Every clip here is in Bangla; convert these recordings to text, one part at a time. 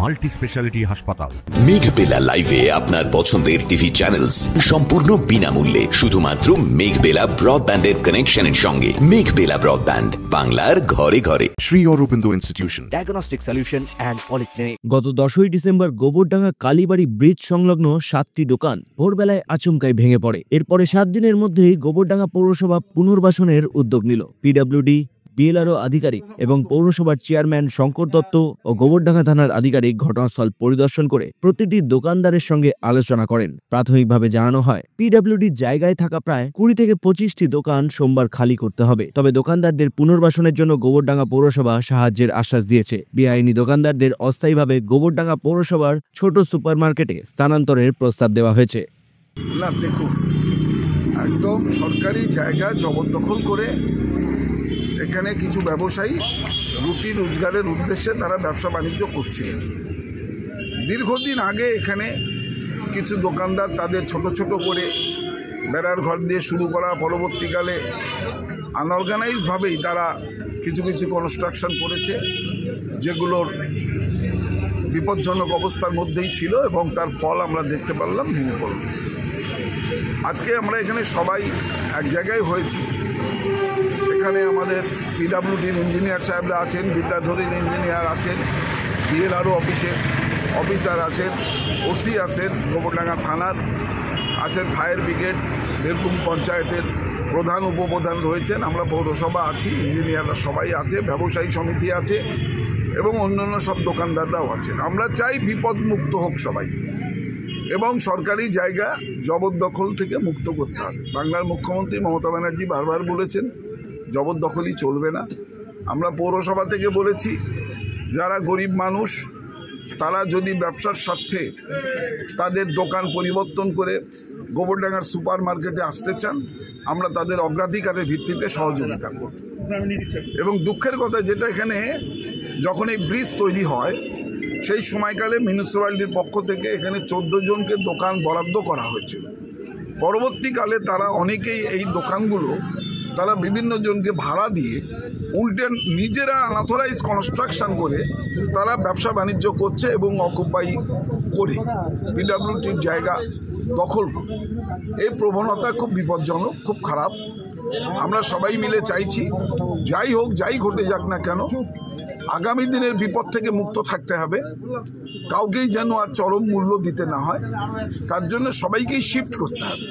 মাল্টি স্পেশালিটি হাসপাতাল। মেঘবেলা লাইভে আপনার পছন্দের টিভি চ্যানেলস সম্পূর্ণ বিনামূল্যে, শুধুমাত্র মেঘবেলা ব্রডব্যান্ডের কানেকশনের সঙ্গে। মেঘবেলা ব্রডব্যান্ড, বাংলার ঘরে ঘরে। Sri Aurobindo Institution, diagnostic solution and polyclinic. গত 10ই ডিসেম্বর গোবরডাঙ্গা কালীবাড়ি ব্রিজ সংলগ্ন 7টি দোকান ভোরবেলায় আচমকায় ভেঙে পড়ে। এরপরে 7 দিনের মধ্যেই গোবরডাঙ্গা পৌরসভা পুনর্বাসনের উদ্যোগ নিল। পিডব্লিউডি, বিএলআরও আধিকারিক এবং পৌরসভার চেয়ারম্যান শঙ্কর দত্ত ও গোবরডাঙ্গা থানার আধিকারিক ঘটনাস্থল পরিদর্শন করে প্রতিটি দোকানদারের সঙ্গে আলোচনা করেন। প্রাথমিকভাবে জানানো হয়, পিডব্লিউডির জায়গায় থাকা প্রায় 20 থেকে 25টি দোকান সোমবার খালি করতে হবে। তবে দোকানদারদের পুনর্বাসনের জন্য গোবরডাঙ্গা পৌরসভা সাহায্যের আশ্বাস দিয়েছে। বেআইনি দোকানদারদের অস্থায়ীভাবে গোবরডাঙ্গা পৌরসভার ছোট সুপারমার্কেটে স্থানান্তরের প্রস্তাব দেওয়া হয়েছে। না, দেখুন, একদম সরকারি জায়গা জবরদখল করে এখানে কিছু ব্যবসায়ী রুটি রোজগারের উদ্দেশ্যে তারা ব্যবসা বাণিজ্য করছিলেন। দীর্ঘদিন আগে এখানে কিছু দোকানদার তাদের ছোট ছোট করে বেড়ার ঘর দিয়ে শুরু করা, পরবর্তীকালে আনঅর্গানাইজভাবেই তারা কিছু কিছু কনস্ট্রাকশন করেছে, যেগুলোর বিপজ্জনক অবস্থার মধ্যেই ছিল এবং তার ফল আমরা দেখতে পারলাম ভেঙে পড়ল। আজকে আমরা এখানে সবাই এক জায়গায় হয়েছি। এখানে আমাদের পিডব্লিউডির ইঞ্জিনিয়ার সাহেবরা আছেন, বিদ্যাধরীর ইঞ্জিনিয়ার আছেন, বিএলআরও অফিসের অফিসার আছেন, ওসি আছেন, গোবরডাঙ্গা থানার আছেন, ফায়ার ব্রিগেড, বীরভূম পঞ্চায়েতের প্রধান উপপ্রধান রয়েছেন, আমরা পৌরসভা আছি, ইঞ্জিনিয়াররা সবাই আছে, ব্যবসায়ী সমিতি আছে এবং অন্যান্য সব দোকানদাররাও আছেন। আমরা চাই বিপদমুক্ত হোক সবাই এবং সরকারি জায়গা জবরদখল থেকে মুক্ত করতে হবে। বাংলার মুখ্যমন্ত্রী মমতা ব্যানার্জি বারবার বলেছেন জবরদখলই চলবে না। আমরা পৌরসভা থেকে বলেছি, যারা গরিব মানুষ তারা যদি ব্যবসার স্বার্থে তাদের দোকান পরিবর্তন করে গোবরডাঙ্গার সুপার মার্কেটে আসতে চান, আমরা তাদের অগ্রাধিকারের ভিত্তিতে সহযোগিতা করব। এবং দুঃখের কথা যেটা, এখানে যখন এই ব্রিজ তৈরি হয় সেই সময়কালে মিউনিসিপ্যালিটির পক্ষ থেকে এখানে 14 জনকে দোকান বরাদ্দ করা হয়েছিল। পরবর্তীকালে তারা অনেকেই এই দোকানগুলো তারা বিভিন্ন জনকে ভাড়া দিয়ে উল্টে নিজেরা আনঅথরাইজ কনস্ট্রাকশন করে তারা ব্যবসা বাণিজ্য করছে এবং অকুপাই করে পিডব্লিউডির জায়গা দখল করে। এই প্রবণতা খুব বিপজ্জনক, খুব খারাপ। আমরা সবাই মিলে চাইছি, যাই হোক, যাই ঘটে যাক না কেন, আগামী দিনের বিপদ থেকে মুক্ত থাকতে হবে। কাউকেই যেন আর চরম মূল্য দিতে না হয়, তার জন্য সবাইকেই শিফট করতে হবে।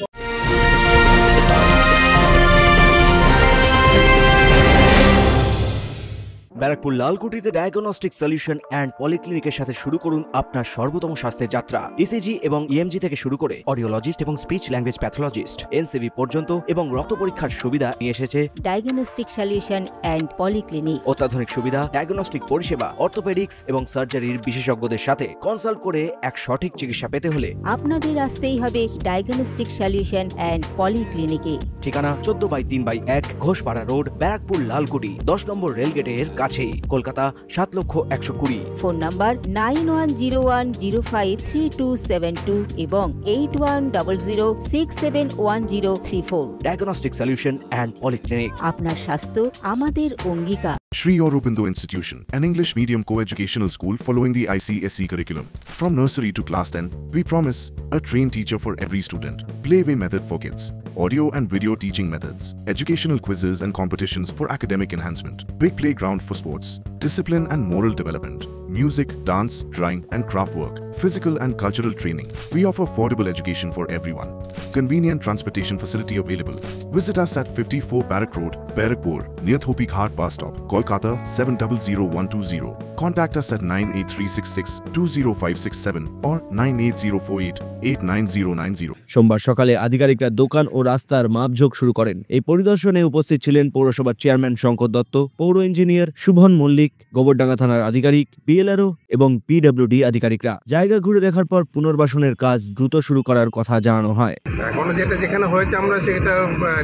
ব্যারাকপুর লালকুটিতে ডায়াগনস্টিক সলিউশন অ্যান্ড পলিক্লিনিকের সাথে শুরু করুন আপনার সর্বোত্তম স্বাস্থ্যের যাত্রা। ইসিজি এবং ইএমজি থেকে শুরু করে অডিওলজিস্ট এবং স্পিচ ল্যাঙ্গুয়েজ প্যাথোলজিস্ট, এনসিবি পর্যন্ত এবং রক্ত পরীক্ষার সুবিধা নিয়ে এসেছে ডায়াগনস্টিক সলিউশন অ্যান্ড পলিক্লিনিক। অত্যাধুনিক সুবিধা, ডায়াগনস্টিক পরিষেবা, অর্থোপেডিক্স এবং সার্জারির বিশেষজ্ঞদের সাথে কনসাল্ট করে এক সঠিক চিকিৎসা পেতে হলে আপনাদের আসতেই হবে ডায়াগনস্টিক সলিউশন অ্যান্ড পলিক্লিনিকে। ঠিকানা 14/3/1 ঘোষপাড়া রোড, ব্যারাকপুর লালকুটি, 10 নম্বর রেলগেটের কাছেই, কলকাতা 7,120,000। ফোন নাম্বার 9101053272 এবং 8100671034। Diagnostic solution and polyclinic. আপনার স্বাস্থ্য আমাদের অঙ্গীকার। Sri Aurobindo Institution, an English medium co-educational school following the ICSE curriculum. From nursery to class 10, we promise a trained teacher for every student. Playway method for kids. Audio and video teaching methods. Educational quizzes and competitions for academic enhancement. Big playground for sports, discipline and moral development. Music, dance, drawing and craft work. Physical and cultural training. We offer affordable education for everyone. Convenient transportation facility available. Visit us at 54 Barrack Road, Barrackpur, near Thopi Ghat bus stop, Kolkata 700120. Contact us at 98366-20567 or 98048-89090. সোমবার সকালে আধিকারিকরা দোকান ও রাস্তার মাপঝোঁক শুরু করেন। এই পরিদর্শনে উপস্থিত ছিলেন পৌরসভার চেয়ারম্যান শঙ্কর দত্ত, পৌর ইঞ্জিনিয়ার শুভন মল্লিক, গোবরডাঙ্গা থানার আধিকারিক, বিএলআরও এবং পিডব্লিউডি আধিকারিকরা। জায়গা ঘুরে দেখার পর পুনর্বাসনের কাজ দ্রুত শুরু করার কথা জানানো হয়। এখন যেটা যেখানে হয়েছে আমরা সেটা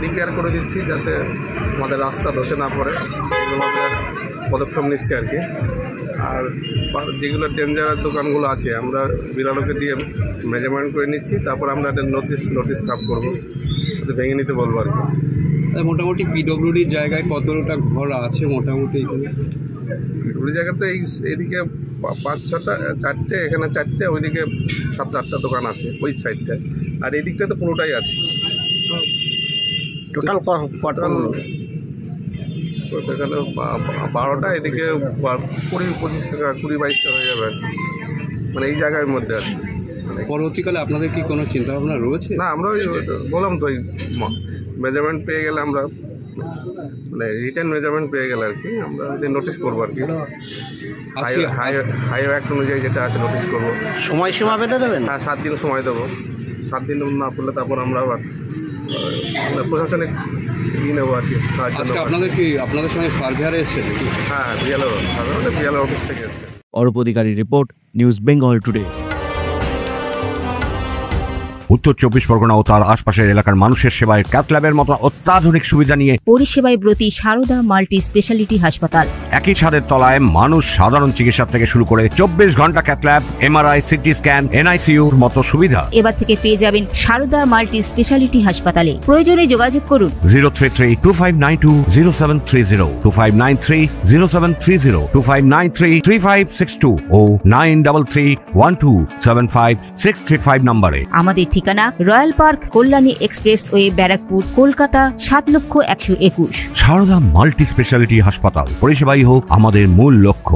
রিপেয়ার করে দিচ্ছি, যাতে আমাদের রাস্তা ধসে না পড়ে, এগুলো আমরা পদক্ষেপ নিচ্ছি আর কি। আর যেগুলো ডেঞ্জারাস দোকানগুলো আছে আমরা বিড়ালকে দিয়ে মেজারমেন্ট করে নিচ্ছি, তারপর আমরা একটা নোটিশ সার্ভ করবো, ভেঙে নিতে বলবো আর কি। মোটামুটি পিডব্লিউডির জায়গায় কতটা ঘর আছে মোটামুটি? পিডব্লিউডি জায়গা তো এইদিকে 5-6টা, 4টে, এখানে 4টে, ওইদিকে 7-8টা দোকান আছে ওই সাইডটায়, আর এই দিকটা তো পুরোটাই আছে। টোটাল কটা? তো এখানে 12টা, এদিকে 20-25টা, 20-22টা হয়ে যাবে আর কি, মানে এই জায়গার মধ্যে আর কি। পরবর্তীকালে আপনাদের কি কোনো চিন্তা ভাবনা রয়েছে? না, আমরা ওই বললাম তো, ওই মেজারমেন্ট পেয়ে গেলে আমরা, মানে রিটার্ন মেজারমেন্ট পেয়ে গেলে আর কি, আমরা ওদের নোটিশ করবো আর কি, হাইওয়ে অ্যাক্ট অনুযায়ী যেটা আছে নোটিশ করবো। সময়সীমা বেঁধে দেবেন? হ্যাঁ, 7 দিন সময় দেবো। 7 দিন না করলে তারপর আমরা আবার প্রশাসনিক নেবো আর কি। আপনাদের সঙ্গে সার্ভেয়ার এসেছে? হ্যাঁ, বিএলআর অফিস থেকে এসছে। অরূপ অধিকারী রিপোর্ট, নিউজ বেঙ্গল টুডে। উত্তর 24 পরগনা ও তার আশপাশের এলাকার মানুষের সেবায় ক্যাথ ল্যাবের মতো অত্যাধুনিক সুবিধা নিয়ে পরিষেবায় ব্রতী সারদা মাল্টি স্পেশালিটি হাসপাতাল। একই ছাদের তলায় মানুষ সাধারণ চিকিৎসা থেকে শুরু করে 24 ঘন্টা cath lab, MRI, CT scan, এনআইসিইউর মতো সুবিধা এবার থেকে পেয়ে যাবেন সারদা মাল্টি স্পেশালিটি হাসপাতালে। প্রয়োজনে যোগাযোগ করুন 033-2592-0730, 2593-0730, 2593-3562 ও 9331275635 নম্বরে। আমাদের ঠিকানা royal park, Kalyani expressway, Barrackpore, Kolkata 7,121,000। Sarada multi speciality হাসপাতাল, পরিষেবাই হোক আমাদের মূল লক্ষ্য।